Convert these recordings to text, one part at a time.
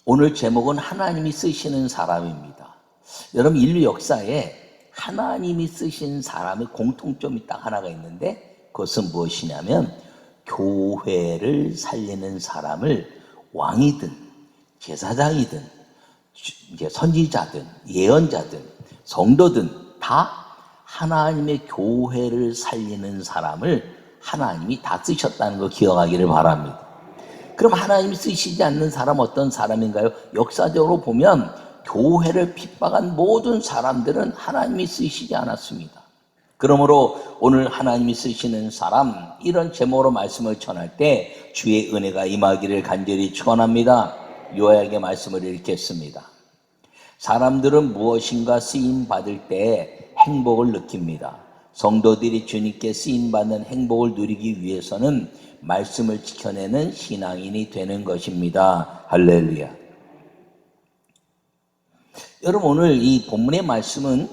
오늘 제목은 하나님이 쓰시는 사람입니다. 여러분, 인류 역사에 하나님이 쓰신 사람의 공통점이 딱 하나가 있는데, 그것은 무엇이냐면 교회를 살리는 사람을 왕이든 제사장이든 이제 선지자든 예언자든 성도든 다 하나님의 교회를 살리는 사람을 하나님이 다 쓰셨다는 거 기억하기를 바랍니다. 그럼 하나님이 쓰시지 않는 사람 어떤 사람인가요? 역사적으로 보면 교회를 핍박한 모든 사람들은 하나님이 쓰시지 않았습니다. 그러므로 오늘 하나님이 쓰시는 사람, 이런 제목으로 말씀을 전할 때 주의 은혜가 임하기를 간절히 축원합니다. 요약의 말씀을 읽겠습니다. 사람들은 무엇인가 쓰임 받을 때 행복을 느낍니다. 성도들이 주님께 쓰임 받는 행복을 누리기 위해서는 말씀을 지켜내는 신앙인이 되는 것입니다. 할렐루야. 여러분, 오늘 이 본문의 말씀은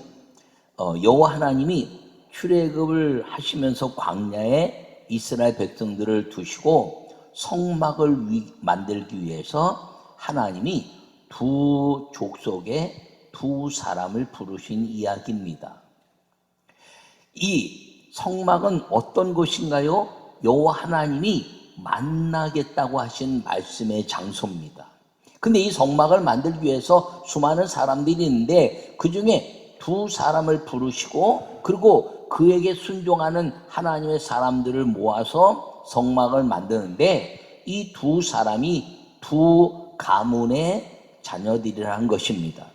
여호와 하나님이 출애굽을 하시면서 광야에 이스라엘 백성들을 두시고 성막을 만들기 위해서 하나님이 두 족속의 두 사람을 부르신 이야기입니다. 이 성막은 어떤 곳인가요? 여호와 하나님이 만나겠다고 하신 말씀의 장소입니다. 근데 이 성막을 만들기 위해서 수많은 사람들이 있는데 그 중에 두 사람을 부르시고 그리고 그에게 순종하는 하나님의 사람들을 모아서 성막을 만드는데 이 두 사람이 두 가문의 자녀들이라는 것입니다.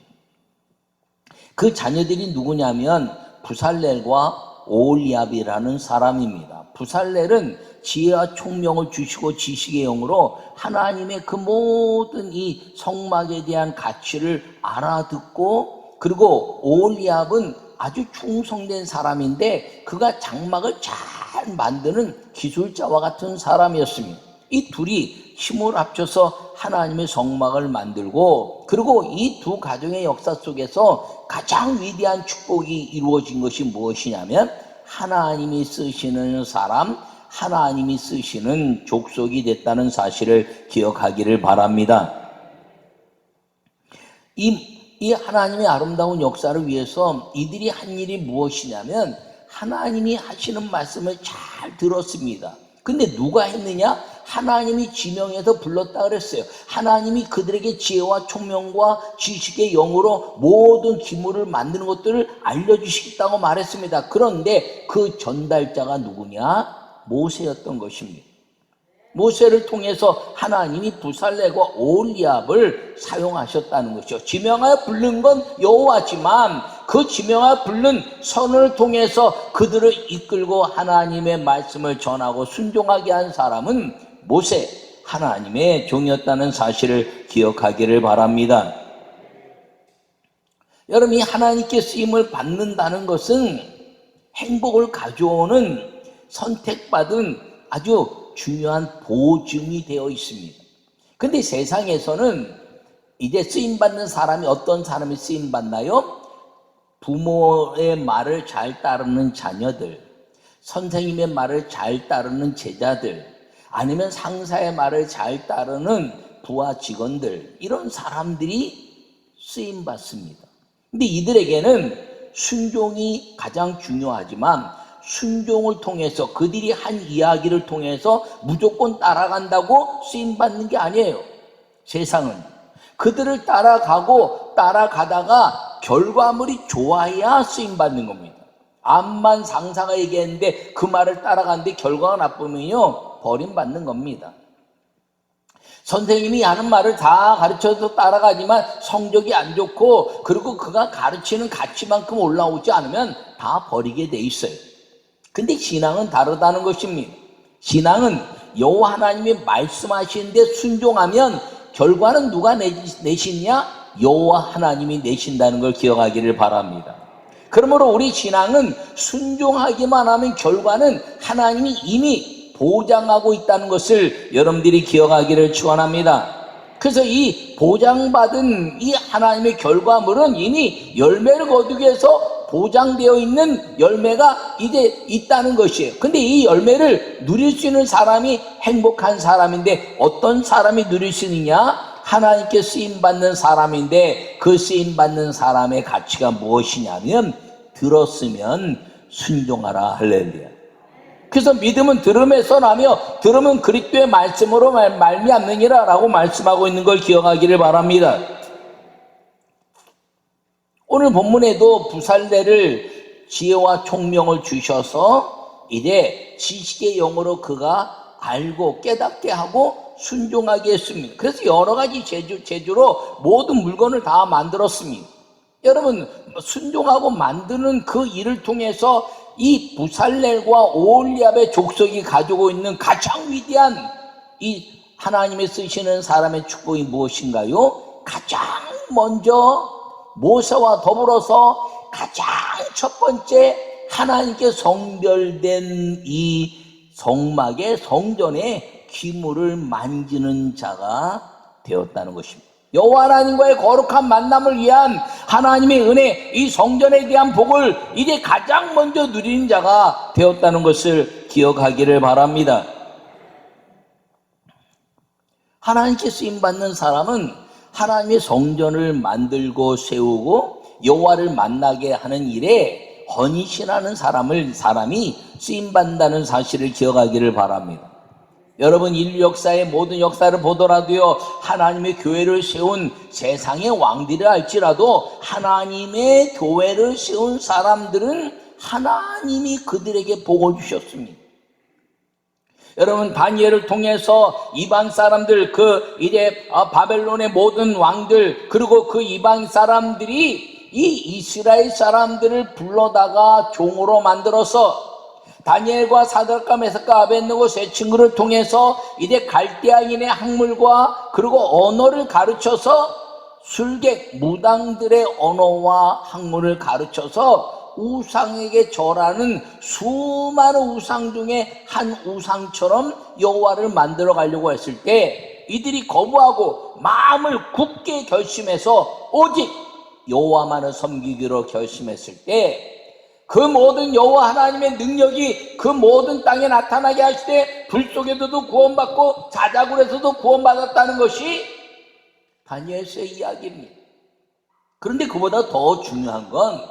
그 자녀들이 누구냐면 부살렐과 오홀리압이라는 사람입니다. 부살렐은 지혜와 총명을 주시고 지식의 영으로 하나님의 그 모든 이 성막에 대한 가치를 알아듣고, 그리고 오홀리압은 아주 충성된 사람인데 그가 장막을 잘 만드는 기술자와 같은 사람이었습니다. 이 둘이 힘을 합쳐서 하나님의 성막을 만들고, 그리고 이 두 가정의 역사 속에서 가장 위대한 축복이 이루어진 것이 무엇이냐면 하나님이 쓰시는 사람, 하나님이 쓰시는 족속이 됐다는 사실을 기억하기를 바랍니다. 이 하나님의 아름다운 역사를 위해서 이들이 한 일이 무엇이냐면 하나님이 하시는 말씀을 잘 들었습니다. 근데 누가 했느냐? 하나님이 지명해서 불렀다 그랬어요. 하나님이 그들에게 지혜와 총명과 지식의 영으로 모든 기물을 만드는 것들을 알려주시겠다고 말했습니다. 그런데 그 전달자가 누구냐? 모세였던 것입니다. 모세를 통해서 하나님이 부살렐과 오홀리압을 사용하셨다는 것이죠. 지명하여 부른 건 여호와지만 그 지명하여 부른 선을 통해서 그들을 이끌고 하나님의 말씀을 전하고 순종하게 한 사람은 모세, 하나님의 종이었다는 사실을 기억하기를 바랍니다. 여러분, 이 하나님께 쓰임을 받는다는 것은 행복을 가져오는 선택받은 아주 중요한 보증이 되어 있습니다. 근데 세상에서는 이제 쓰임받는 사람이 어떤 사람이 쓰임받나요? 부모의 말을 잘 따르는 자녀들, 선생님의 말을 잘 따르는 제자들, 아니면 상사의 말을 잘 따르는 부하 직원들, 이런 사람들이 쓰임받습니다. 근데 이들에게는 순종이 가장 중요하지만 순종을 통해서 그들이 한 이야기를 통해서 무조건 따라간다고 쓰임받는 게 아니에요. 세상은 그들을 따라가다가 결과물이 좋아야 쓰임받는 겁니다. 암만 상사가 얘기했는데 그 말을 따라가는데 결과가 나쁘면요 버림받는 겁니다. 선생님이 하는 말을 다 가르쳐서 따라가지만 성적이 안 좋고 그리고 그가 가르치는 가치만큼 올라오지 않으면 다 버리게 돼 있어요. 근데 신앙은 다르다는 것입니다. 신앙은 여호와 하나님이 말씀하시는데 순종하면 결과는 누가 내시냐? 여호와 하나님이 내신다는 걸 기억하기를 바랍니다. 그러므로 우리 신앙은 순종하기만 하면 결과는 하나님이 이미 보장하고 있다는 것을 여러분들이 기억하기를 축원합니다. 그래서 이 보장받은 이 하나님의 결과물은 이미 열매를 거두기 위해서 보장되어 있는 열매가 이제 있다는 것이에요. 근데 이 열매를 누릴 수 있는 사람이 행복한 사람인데 어떤 사람이 누릴 수 있느냐? 하나님께 쓰임받는 사람인데 그 쓰임받는 사람의 가치가 무엇이냐면 들었으면 순종하라. 할렐루야. 그래서 믿음은 들음에서 나며 들음은 그리스도의 말씀으로 말미암느니라 라고 말씀하고 있는 걸 기억하기를 바랍니다. 오늘 본문에도 부살레를 지혜와 총명을 주셔서 이제 지식의 영으로 그가 알고 깨닫게 하고 순종하게 했습니다. 그래서 여러 가지 재주로 모든 물건을 다 만들었습니다. 여러분, 순종하고 만드는 그 일을 통해서 이 부살렐과 오홀리압의 족속이 가지고 있는 가장 위대한 이 하나님의 쓰시는 사람의 축복이 무엇인가요? 가장 먼저 모세와 더불어서 가장 첫 번째 하나님께 성별된 이 성막의 성전의 기물을 만지는 자가 되었다는 것입니다. 여호와 하나님과의 거룩한 만남을 위한 하나님의 은혜, 이 성전에 대한 복을 이제 가장 먼저 누리는 자가 되었다는 것을 기억하기를 바랍니다. 하나님께 쓰임받는 사람은 하나님의 성전을 만들고 세우고 여호와를 만나게 하는 일에 헌신하는 사람이 쓰임받는다는 사실을 기억하기를 바랍니다. 여러분, 인류 역사의 모든 역사를 보더라도요, 하나님의 교회를 세운 세상의 왕들이라 할지라도 하나님의 교회를 세운 사람들은 하나님이 그들에게 복을 주셨습니다. 여러분, 다니엘을 통해서 이방 사람들, 이제 바벨론의 모든 왕들, 그리고 그 이방 사람들이 이 이스라엘 사람들을 불러다가 종으로 만들어서 다니엘과 사드락과 메삭과 아벳느고 세 친구를 통해서 이제 갈대아인의 학문과 그리고 언어를 가르쳐서 술객 무당들의 언어와 학문을 가르쳐서 우상에게 절하는 수많은 우상 중에 한 우상처럼 여호와를 만들어 가려고 했을 때 이들이 거부하고 마음을 굳게 결심해서 오직 여호와만을 섬기기로 결심했을 때 그 모든 여호와 하나님의 능력이 그 모든 땅에 나타나게 하실 때 불 속에서도 구원받고 자작울에서도 구원받았다는 것이 다니엘서의 이야기입니다. 그런데 그보다 더 중요한 건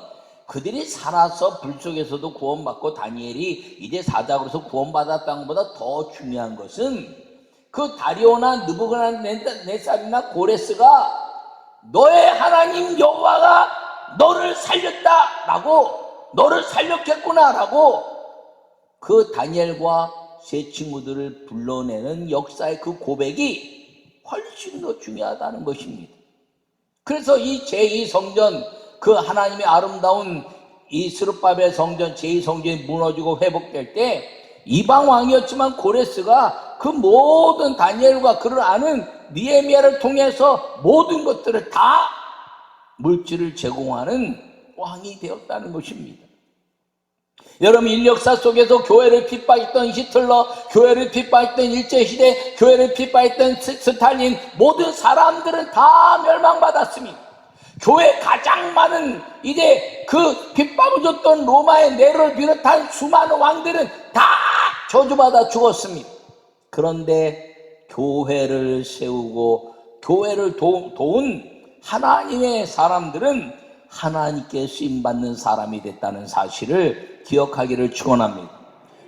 그들이 살아서 불 속에서도 구원받고 다니엘이 이제 사자굴에서 구원받았다는 것보다 더 중요한 것은 그 다리오나 느부갓네살이나 고레스가 너의 하나님 여호와가 너를 살렸다라고, 너를 살렸겠구나라고 그 다니엘과 세 친구들을 불러내는 역사의 그 고백이 훨씬 더 중요하다는 것입니다. 그래서 이 제2성전, 그 하나님의 아름다운 이 스룹바벨 성전, 제2성전이 무너지고 회복될 때 이방 왕이었지만 고레스가 그 모든 다니엘과 그를 아는 느헤미야를 통해서 모든 것들을 다 물질을 제공하는 왕이 되었다는 것입니다. 여러분, 인력사 속에서 교회를 핍박했던 히틀러, 교회를 핍박했던 일제시대, 교회를 핍박했던 스탈린, 모든 사람들은 다 멸망받았습니다. 교회 가장 많은 이제 그 핍박을 줬던 로마의 네로를 비롯한 수많은 왕들은 다 저주받아 죽었습니다. 그런데 교회를 세우고 교회를 도운 하나님의 사람들은 하나님께 쓰임받는 사람이 됐다는 사실을 기억하기를 축원합니다.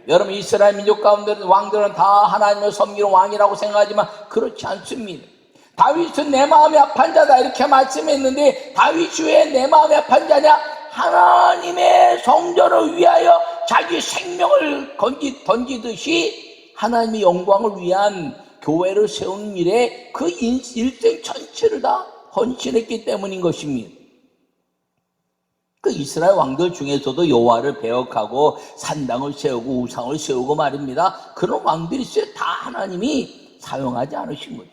여러분, 이스라엘 민족 가운데 왕들은 다 하나님을 섬기는 왕이라고 생각하지만 그렇지 않습니다. 다윗은 내 마음이 합한 자다 이렇게 말씀했는데 다윗이 왜 내 마음이 합한 자냐? 하나님의 성전을 위하여 자기 생명을 던지듯이 하나님의 영광을 위한 교회를 세우는 일에 그 일생 전체를 다 헌신했기 때문인 것입니다. 그 이스라엘 왕들 중에서도 여호와를 배역하고 산당을 세우고 우상을 세우고 말입니다. 그런 왕들이 있어요. 다 하나님이 사용하지 않으신 거죠.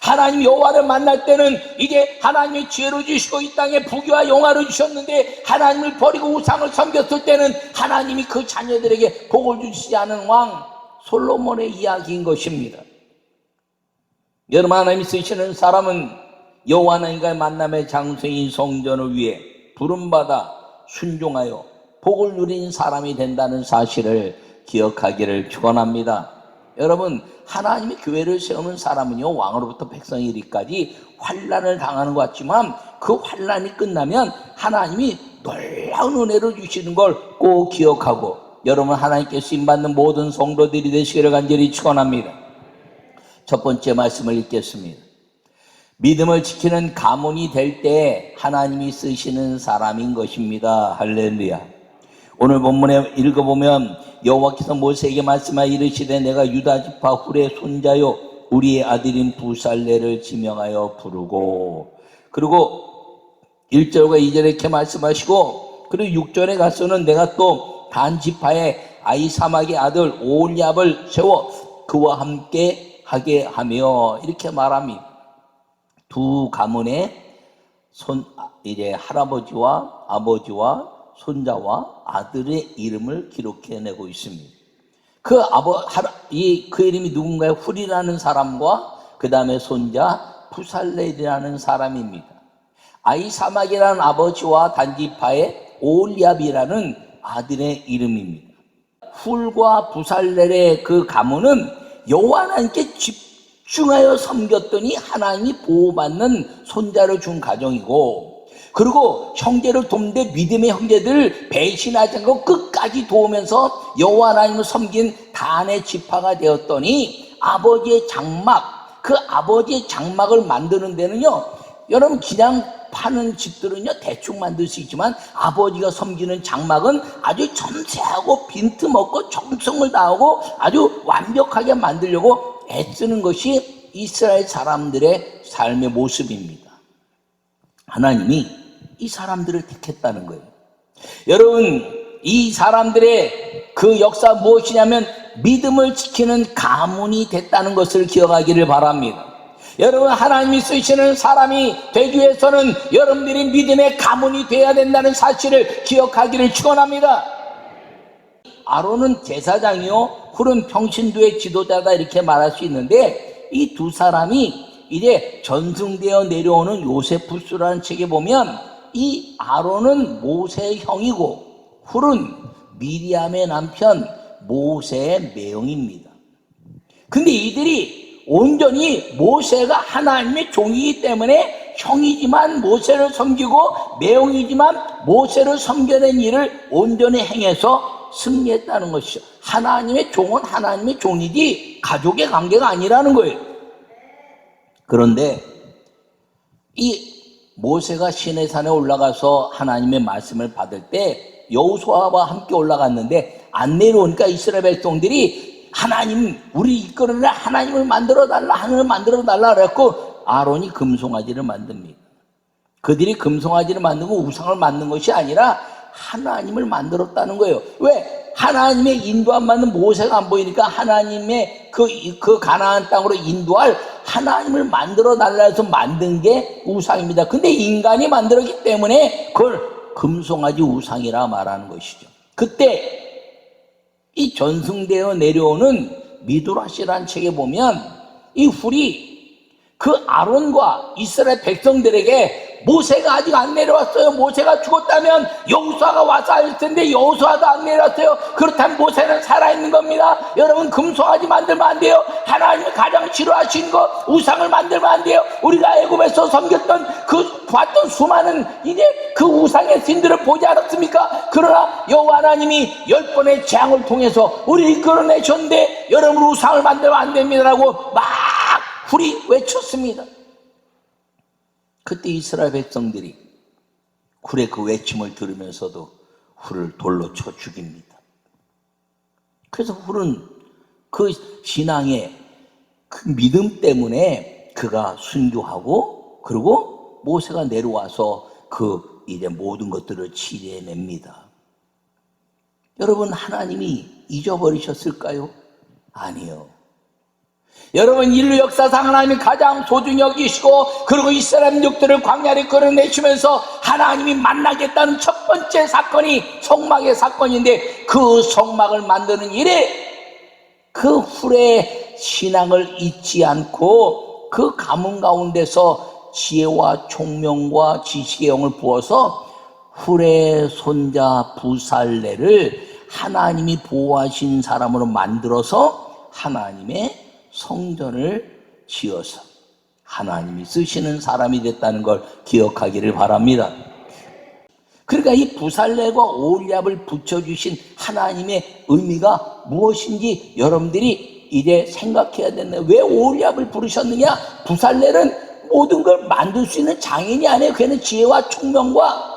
하나님 여호와를 만날 때는 이게 하나님의 지혜를 주시고 이 땅에 부귀와 영화를 주셨는데 하나님을 버리고 우상을 섬겼을 때는 하나님이 그 자녀들에게 복을 주시지 않은 왕 솔로몬의 이야기인 것입니다. 여러분, 하나님이 쓰시는 사람은 여호와 하나님과의 만남의 장소인 성전을 위해 부름받아 순종하여 복을 누린 사람이 된다는 사실을 기억하기를 축원합니다. 여러분, 하나님이 교회를 세우는 사람은요, 왕으로부터 백성이 이르기까지 환난을 당하는 것 같지만 그 환난이 끝나면 하나님이 놀라운 은혜를 주시는 걸 꼭 기억하고, 여러분, 하나님께 쓰임받는 모든 성도들이 되시기를 간절히 축원합니다. 첫 번째 말씀을 읽겠습니다. 믿음을 지키는 가문이 될 때 하나님이 쓰시는 사람인 것입니다. 할렐루야. 오늘 본문에 읽어보면 여호와께서 모세에게 말씀하여 이르시되 내가 유다 지파 훌의 손자요 우리의 아들인 부살레를 지명하여 부르고, 그리고 1절과 2절에 이렇게 말씀하시고, 그리고 6절에 가서는 내가 또 단 지파의 아히사막의 아들 오홀리압을 세워 그와 함께 하게 하며, 이렇게 말합니다. 두 가문의 이제 할아버지와 아버지와 손자와 아들의 이름을 기록해내고 있습니다. 그 이름이 누군가요? 훌이라는 사람과 그 다음에 손자 부살렐이라는 사람입니다. 아히사막이라는 아버지와 단지파의 오홀리압이라는 아들의 이름입니다. 훌과 부살렐의 그 가문은 여호와 하나님께 집중하여 섬겼더니 하나님이 보호받는 손자를 준 가정이고, 그리고 형제를 돕는데 믿음의 형제들을 배신하지 않고 끝까지 도우면서 여호와 하나님을 섬긴 단의 지파가 되었더니 아버지의 장막, 그 아버지의 장막을 만드는 데는요, 여러분, 그냥 파는 집들은요 대충 만들 수 있지만 아버지가 섬기는 장막은 아주 섬세하고 빈틈없고 정성을 다하고 아주 완벽하게 만들려고 애쓰는 것이 이스라엘 사람들의 삶의 모습입니다. 하나님이 이 사람들을 택했다는 거예요. 여러분, 이 사람들의 그 역사 무엇이냐면 믿음을 지키는 가문이 됐다는 것을 기억하기를 바랍니다. 여러분, 하나님이 쓰시는 사람이 되기 위해서는 여러분들이 믿음의 가문이 되어야 된다는 사실을 기억하기를 축원합니다. 아론은 제사장이요 훌은 평신도의 지도자다, 이렇게 말할 수 있는데, 이 두 사람이 이제 전승되어 내려오는 요세푸스라는 책에 보면 이 아론은 모세의 형이고 훌은 미리암의 남편 모세의 매형입니다. 근데 이들이 온전히 모세가 하나님의 종이기 때문에 형이지만 모세를 섬기고 매형이지만 모세를 섬겨낸 일을 온전히 행해서 승리했다는 것이죠. 하나님의 종은 하나님의 종이지 가족의 관계가 아니라는 거예요. 그런데 이 모세가 시내산에 올라가서 하나님의 말씀을 받을 때 여호수아와 함께 올라갔는데 안 내려오니까 이스라엘 백성들이 하나님, 우리 이끌어내 하나님을 만들어달라, 하나님을 만들어달라 그랬고 아론이 금송아지를 만듭니다. 그들이 금송아지를 만들고 우상을 만든 것이 아니라 하나님을 만들었다는 거예요. 왜? 하나님의 인도 안 받는 모세가 안 보이니까 하나님의 그 가나안 땅으로 인도할 하나님을 만들어달라 해서 만든 게 우상입니다. 근데 인간이 만들었기 때문에 그걸 금송아지 우상이라 말하는 것이죠. 그때 이 전승되어 내려오는 미드라시라는 책에 보면 이 훌이 그 아론과 이스라엘 백성들에게 모세가 아직 안 내려왔어요. 모세가 죽었다면 여호수아가 와서 알 텐데 여호수아도 안 내려왔어요. 그렇다면 모세는 살아있는 겁니다. 여러분, 금송아지 만들면 안 돼요. 하나님이 가장 싫어하시는 거 우상을 만들면 안 돼요. 우리가 애굽에서 섬겼던 그 봤던 수많은 이제 그 우상의 신들을 보지 않았습니까? 그러나 여호와 하나님이 10번의 재앙을 통해서 우리 이끌어내셨는데 여러분 우상을 만들면 안 됩니다라고 막 훌이 외쳤습니다. 그때 이스라엘 백성들이 훌의 그 외침을 들으면서도 훌을 돌로 쳐 죽입니다. 그래서 훌은 그 신앙의 그 믿음 때문에 그가 순교하고 그리고 모세가 내려와서 그 이제 모든 것들을 치료해냅니다. 여러분, 하나님이 잊어버리셨을까요? 아니요. 여러분, 인류 역사상 하나님이 가장 소중히 여기시고 그리고 이스라엘 민족들을 광야를 끌어내시면서 하나님이 만나겠다는 첫 번째 사건이 성막의 사건인데, 그 성막을 만드는 일에 그 훌의 신앙을 잊지 않고 그 가문 가운데서 지혜와 총명과 지식의 영을 부어서 훌의 손자 부살레를 하나님이 보호하신 사람으로 만들어서 하나님의 성전을 지어서 하나님이 쓰시는 사람이 됐다는 걸 기억하기를 바랍니다. 그러니까 이 부살레과 오홀리압을 붙여주신 하나님의 의미가 무엇인지 여러분들이 이제 생각해야 되네. 왜 오홀리압을 부르셨느냐? 부살레는 모든 걸 만들 수 있는 장인이 아니에요. 그는 지혜와 총명과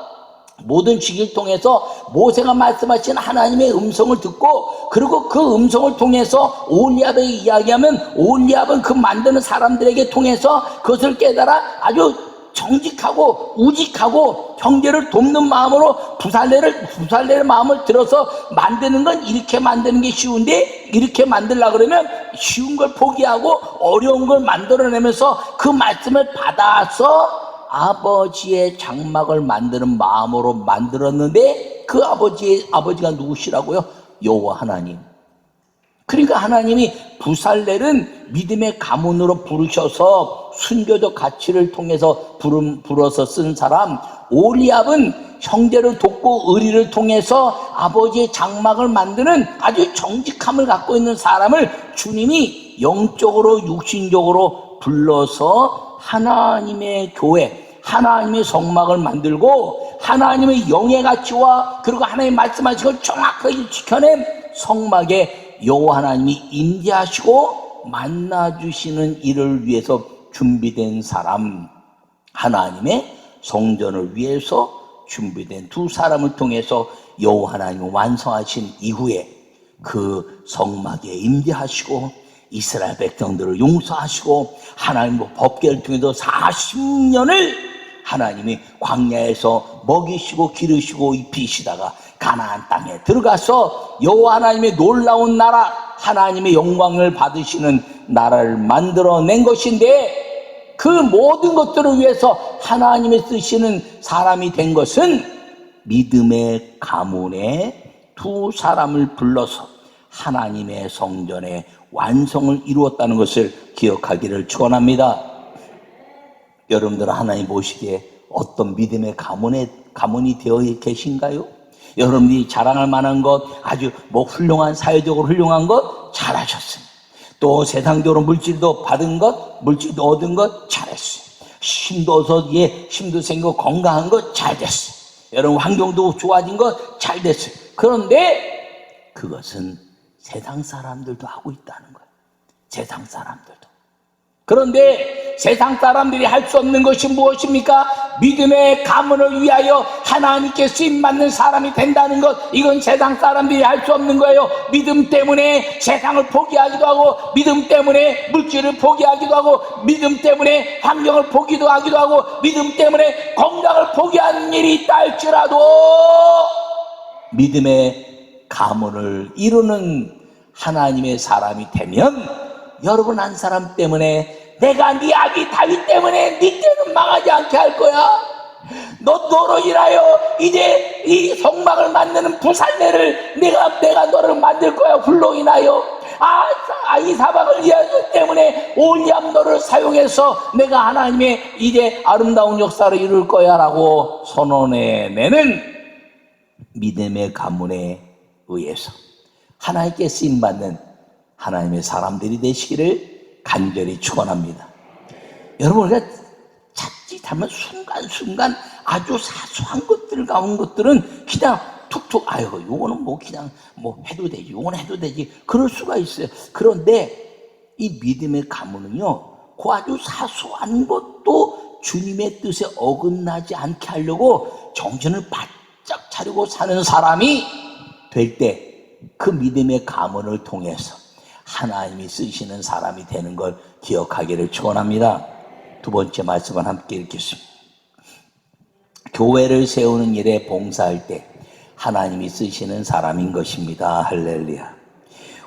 모든 지식을 통해서 모세가 말씀하신 하나님의 음성을 듣고, 그리고 그 음성을 통해서 오홀리압에 이야기하면 오홀리압은 그 만드는 사람들에게 통해서 그것을 깨달아 아주 정직하고 우직하고 형제를 돕는 마음으로 부살레를 마음을 들어서 만드는 건 이렇게 만드는 게 쉬운데, 이렇게 만들려고 그러면 쉬운 걸 포기하고 어려운 걸 만들어내면서 그 말씀을 받아서 아버지의 장막을 만드는 마음으로 만들었는데, 그 아버지가 누구시라고요? 여호와 하나님. 그러니까 하나님이 부살렐은 믿음의 가문으로 부르셔서 순교적 가치를 통해서 불어서 쓴 사람, 오홀리압은 형제를 돕고 의리를 통해서 아버지의 장막을 만드는 아주 정직함을 갖고 있는 사람을 주님이 영적으로 육신적으로 불러서 하나님의 교회, 하나님의 성막을 만들고 하나님의 영의 가치와 그리고 하나님 말씀하신 걸 정확하게 지켜낸 성막에 여호와 하나님이 임재하시고 만나주시는 일을 위해서 준비된 사람, 하나님의 성전을 위해서 준비된 두 사람을 통해서 여호와 하나님이 완성하신 이후에 그 성막에 임재하시고 이스라엘 백성들을 용서하시고 하나님의 법궤를 통해서 40년을 하나님이 광야에서 먹이시고 기르시고 입히시다가 가나안 땅에 들어가서 여호와 하나님의 놀라운 나라, 하나님의 영광을 받으시는 나라를 만들어낸 것인데, 그 모든 것들을 위해서 하나님이 쓰시는 사람이 된 것은 믿음의 가문에 두 사람을 불러서 하나님의 성전의 완성을 이루었다는 것을 기억하기를 축원합니다. 여러분들은 하나님 보시기에 어떤 믿음의 가문이 되어 계신가요? 여러분들이 자랑할 만한 것, 아주 훌륭한, 사회적으로 훌륭한 것 잘하셨습니다. 또 세상적으로 물질도 받은 것, 물질도 얻은 것 잘했어요. 힘도 얻어서 힘도 생기고 건강한 것 잘됐어요. 여러분 환경도 좋아진 것 잘됐어요. 그런데 그것은 세상 사람들도 하고 있다는 거예요. 세상 사람들도. 그런데 세상 사람들이 할 수 없는 것이 무엇입니까? 믿음의 가문을 위하여 하나님께 쓰임받는 사람이 된다는 것, 이건 세상 사람들이 할 수 없는 거예요. 믿음 때문에 세상을 포기하기도 하고, 믿음 때문에 물질을 포기하기도 하고, 믿음 때문에 환경을 포기하기도 하고, 믿음 때문에 건강을 포기하는 일이 있다 할지라도 믿음의 가문을 이루는 하나님의 사람이 되면, 여러분 한 사람 때문에 내가 네 아기 다윗 때문에 네 때는 망하지 않게 할 거야. 너로 인하여 이제 이 성막을 만드는 부살레를 내가 너를 만들 거야. 훌로 인하여 이 사방을 위하여 때문에 오홀리압 너를 사용해서 내가 하나님의 이제 아름다운 역사를 이룰 거야 라고 선언해내는 믿음의 가문에 의해서 하나님께 쓰임받는 하나님의 사람들이 되시기를 간절히 축원합니다. 여러분, 우리가 자칫하면 순간순간 아주 사소한 것들 가운 것들은 그냥 툭툭 요거는 그냥 해도 되지, 요거는 해도 되지, 그럴 수가 있어요. 그런데 이 믿음의 가문은요, 그 아주 사소한 것도 주님의 뜻에 어긋나지 않게 하려고 정신을 바짝 차리고 사는 사람이 될 때 그 믿음의 가문을 통해서 하나님이 쓰시는 사람이 되는 걸 기억하기를 축원합니다. 두 번째 말씀을 함께 읽겠습니다. 교회를 세우는 일에 봉사할 때 하나님이 쓰시는 사람인 것입니다. 할렐루야.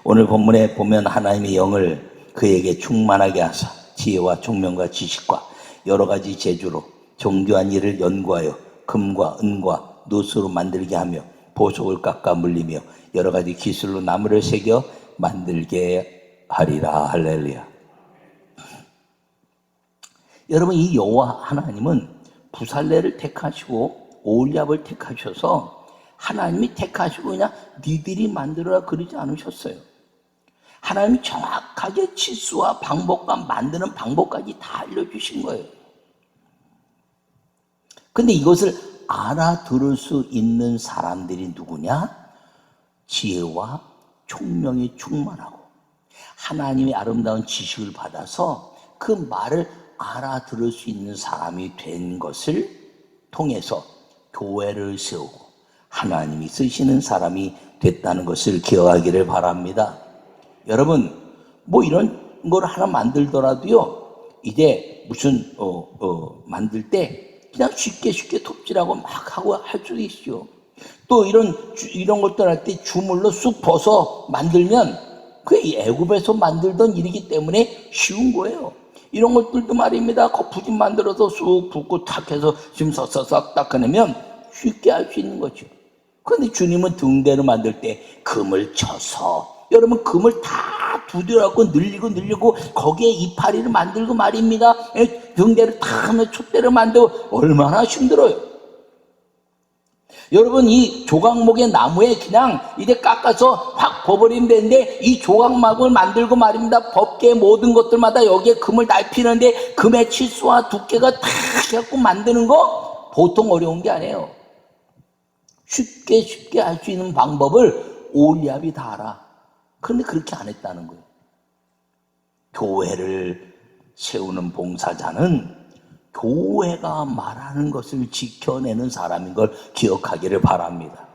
오늘 본문에 보면 하나님의 영을 그에게 충만하게 하사 지혜와 총명과 지식과 여러 가지 재주로 정교한 일을 연구하여 금과 은과 노수로 만들게 하며 보석을 깎아 물리며 여러 가지 기술로 나무를 새겨 만들게 하리라. 할렐루야. 여러분, 이 여호와 하나님은 부살레를 택하시고 오홀리압을 택하셔서 하나님이 택하시고 그냥 니들이 만들어라 그러지 않으셨어요. 하나님이 정확하게 치수와 방법과 만드는 방법까지 다 알려주신 거예요. 근데 이것을 알아들을 수 있는 사람들이 누구냐? 지혜와 총명이 충만하고 하나님의 아름다운 지식을 받아서 그 말을 알아들을 수 있는 사람이 된 것을 통해서 교회를 세우고 하나님이 쓰시는 사람이 됐다는 것을 기억하기를 바랍니다. 여러분, 뭐 이런 걸 하나 만들더라도요, 이제 무슨 만들 때 그냥 쉽게 톱질하고 막 하고 할 수도 있죠. 또 이런 것들 할 때 주물러 쑥 벗어 만들면 그게 애굽에서 만들던 일이기 때문에 쉬운 거예요. 이런 것들도 말입니다. 거푸집 만들어서 쑥 붓고 탁 해서 지금 싹 닦아내면 쉽게 할 수 있는 거죠. 그런데 주님은 등대를 만들 때 금을 쳐서, 여러분 금을 다 두드려갖고 늘리고 거기에 이파리를 만들고 말입니다. 등대를 다 하면 촛대를 만들고 얼마나 힘들어요. 여러분, 이 조각목의 나무에 그냥 이제 깎아서 확 버버리면 되는데 이 조각막을 만들고 말입니다. 법계 모든 것들마다 여기에 금을 날피는데 금의 치수와 두께가 다 해갖고 만드는 거 보통 어려운 게 아니에요. 쉽게 할 수 있는 방법을 올리압이 다 알아. 그런데 그렇게 안 했다는 거예요. 교회를 세우는 봉사자는 교회가 말하는 것을 지켜내는 사람인 걸 기억하기를 바랍니다.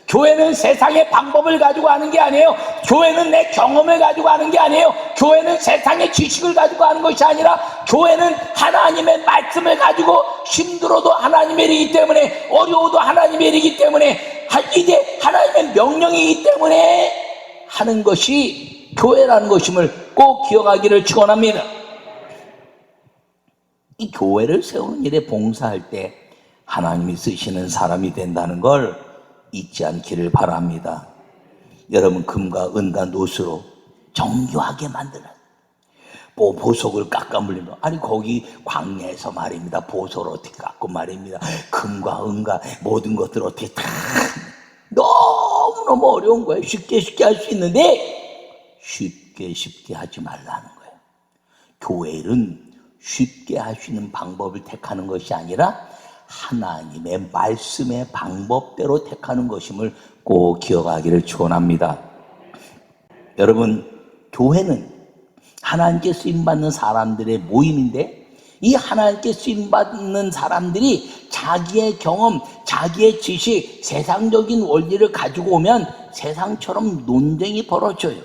교회는 세상의 방법을 가지고 하는 게 아니에요. 교회는 내 경험을 가지고 하는 게 아니에요. 교회는 세상의 지식을 가지고 하는 것이 아니라 교회는 하나님의 말씀을 가지고 힘들어도 하나님의 일이기 때문에, 어려워도 하나님의 일이기 때문에, 이제 하나님의 명령이기 때문에 하는 것이 교회라는 것임을 꼭 기억하기를 축원합니다. 이 교회를 세우는 일에 봉사할 때 하나님이 쓰시는 사람이 된다는 걸 잊지 않기를 바랍니다. 여러분, 금과 은과 노수로 정교하게 만드는 보석을 깎아 물리면, 아니 거기 광야에서 말입니다. 보석을 어떻게 깎고 말입니다. 금과 은과 모든 것들을 어떻게 다 너무너무 어려운 거예요. 쉽게 할 수 있는데 쉽게 하지 말라는 거예요. 교회 일은 쉽게 할 수 있는 방법을 택하는 것이 아니라 하나님의 말씀의 방법대로 택하는 것임을 꼭 기억하기를 축원합니다. 여러분, 교회는 하나님께 쓰임받는 사람들의 모임인데, 이 하나님께 쓰임받는 사람들이 자기의 경험, 자기의 지식, 세상적인 원리를 가지고 오면 세상처럼 논쟁이 벌어져요.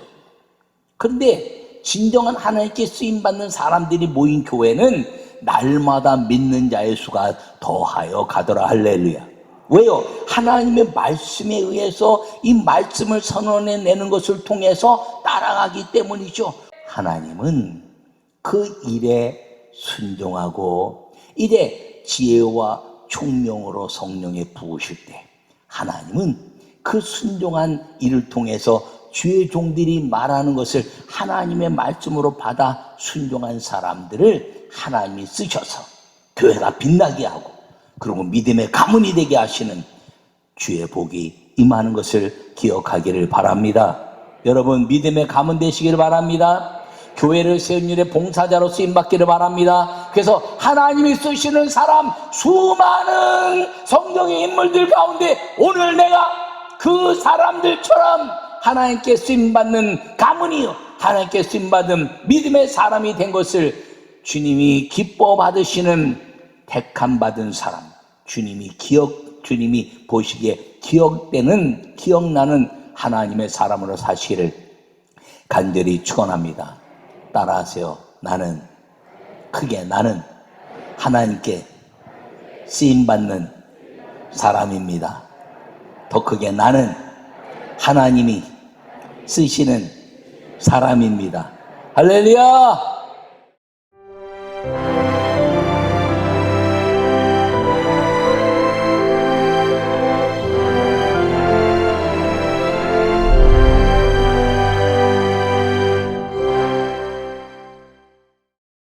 그런데 진정한 하나님께 쓰임받는 사람들이 모인 교회는 날마다 믿는 자의 수가 더하여 가더라. 할렐루야. 왜요? 하나님의 말씀에 의해서 이 말씀을 선언해내는 것을 통해서 따라가기 때문이죠. 하나님은 그 일에 순종하고 이제 지혜와 총명으로 성령에 부으실 때, 하나님은 그 순종한 일을 통해서 주의 종들이 말하는 것을 하나님의 말씀으로 받아 순종한 사람들을 하나님이 쓰셔서 교회가 빛나게 하고, 그리고 믿음의 가문이 되게 하시는 주의 복이 임하는 것을 기억하기를 바랍니다. 여러분, 믿음의 가문 되시기를 바랍니다. 교회를 세운 일에 봉사자로 쓰임받기를 바랍니다. 그래서 하나님이 쓰시는 사람, 수많은 성경의 인물들 가운데 오늘 내가 그 사람들처럼 하나님께 쓰임받는 가문이요, 하나님께 쓰임받은 믿음의 사람이 된 것을 주님이 기뻐 받으시는 택함 받은 사람, 주님이 보시기에 기억나는 하나님의 사람으로 사시기를 간절히 축원합니다. 따라하세요. 나는 하나님께 쓰임받는 사람입니다. 더 크게, 나는 하나님이 쓰시는 사람입니다. 할렐루야!